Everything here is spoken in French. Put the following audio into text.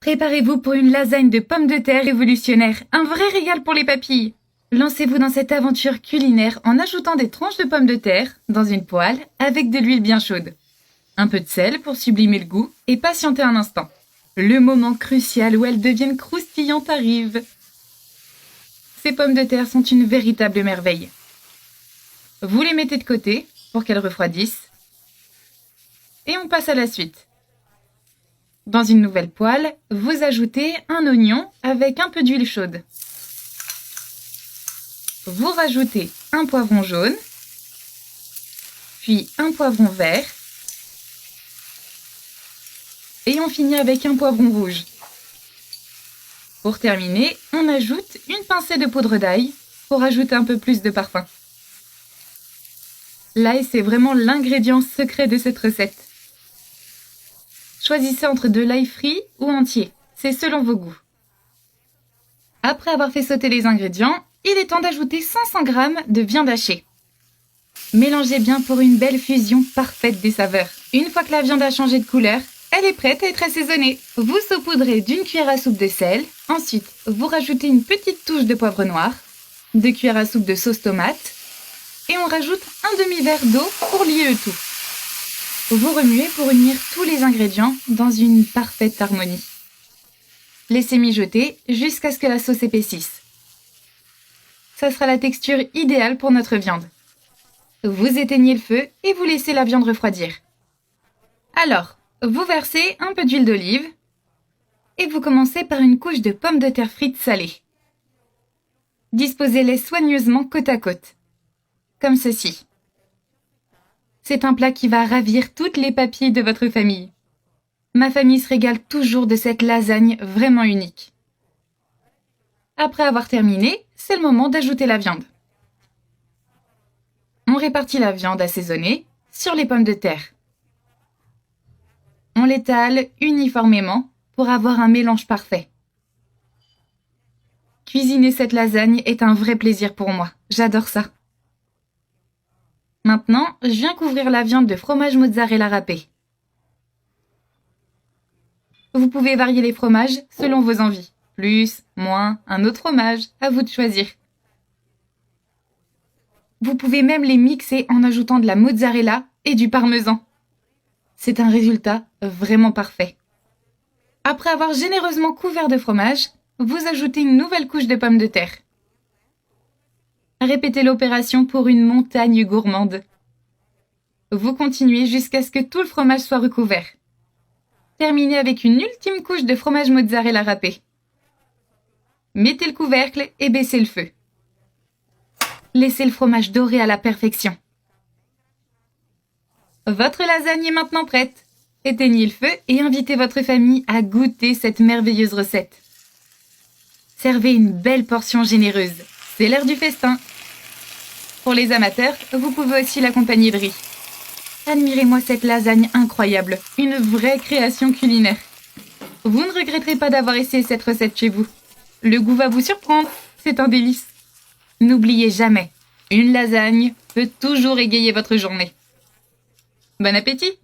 Préparez-vous pour une lasagne de pommes de terre révolutionnaire, un vrai régal pour les papilles. Lancez-vous dans cette aventure culinaire en ajoutant des tranches de pommes de terre dans une poêle avec de l'huile bien chaude. Un peu de sel pour sublimer le goût et patientez un instant. Le moment crucial où elles deviennent croustillantes arrive. Ces pommes de terre sont une véritable merveille. Vous les mettez de côté pour qu'elles refroidissent. Et on passe à la suite. Dans une nouvelle poêle, vous ajoutez un oignon avec un peu d'huile chaude. Vous rajoutez un poivron jaune, puis un poivron vert, et on finit avec un poivron rouge. Pour terminer, on ajoute une pincée de poudre d'ail pour ajouter un peu plus de parfum. L'ail, c'est vraiment l'ingrédient secret de cette recette. Choisissez entre de l'ail frit ou entier, c'est selon vos goûts. Après avoir fait sauter les ingrédients, il est temps d'ajouter 500 g de viande hachée. Mélangez bien pour une belle fusion parfaite des saveurs. Une fois que la viande a changé de couleur, elle est prête à être assaisonnée. Vous saupoudrez d'une cuillère à soupe de sel. Ensuite, vous rajoutez une petite touche de poivre noir, 2 cuillères à soupe de sauce tomate et on rajoute un demi-verre d'eau pour lier le tout. Vous remuez pour unir tous les ingrédients dans une parfaite harmonie. Laissez mijoter jusqu'à ce que la sauce épaississe. Ça sera la texture idéale pour notre viande. Vous éteignez le feu et vous laissez la viande refroidir. Alors, vous versez un peu d'huile d'olive et vous commencez par une couche de pommes de terre frites salées. Disposez-les soigneusement côte à côte, comme ceci. C'est un plat qui va ravir toutes les papilles de votre famille. Ma famille se régale toujours de cette lasagne vraiment unique. Après avoir terminé, c'est le moment d'ajouter la viande. On répartit la viande assaisonnée sur les pommes de terre. On l'étale uniformément pour avoir un mélange parfait. Cuisiner cette lasagne est un vrai plaisir pour moi. J'adore ça. Maintenant, je viens couvrir la viande de fromage mozzarella râpé. Vous pouvez varier les fromages selon vos envies. Plus, moins, un autre fromage, à vous de choisir. Vous pouvez même les mixer en ajoutant de la mozzarella et du parmesan. C'est un résultat vraiment parfait. Après avoir généreusement couvert de fromage, vous ajoutez une nouvelle couche de pommes de terre. Répétez l'opération pour une montagne gourmande. Vous continuez jusqu'à ce que tout le fromage soit recouvert. Terminez avec une ultime couche de fromage mozzarella râpé. Mettez le couvercle et baissez le feu. Laissez le fromage dorer à la perfection. Votre lasagne est maintenant prête. Éteignez le feu et invitez votre famille à goûter cette merveilleuse recette. Servez une belle portion généreuse. C'est l'heure du festin. Pour les amateurs, vous pouvez aussi l'accompagner de riz. Admirez-moi cette lasagne incroyable, une vraie création culinaire. Vous ne regretterez pas d'avoir essayé cette recette chez vous. Le goût va vous surprendre, c'est un délice. N'oubliez jamais, une lasagne peut toujours égayer votre journée. Bon appétit!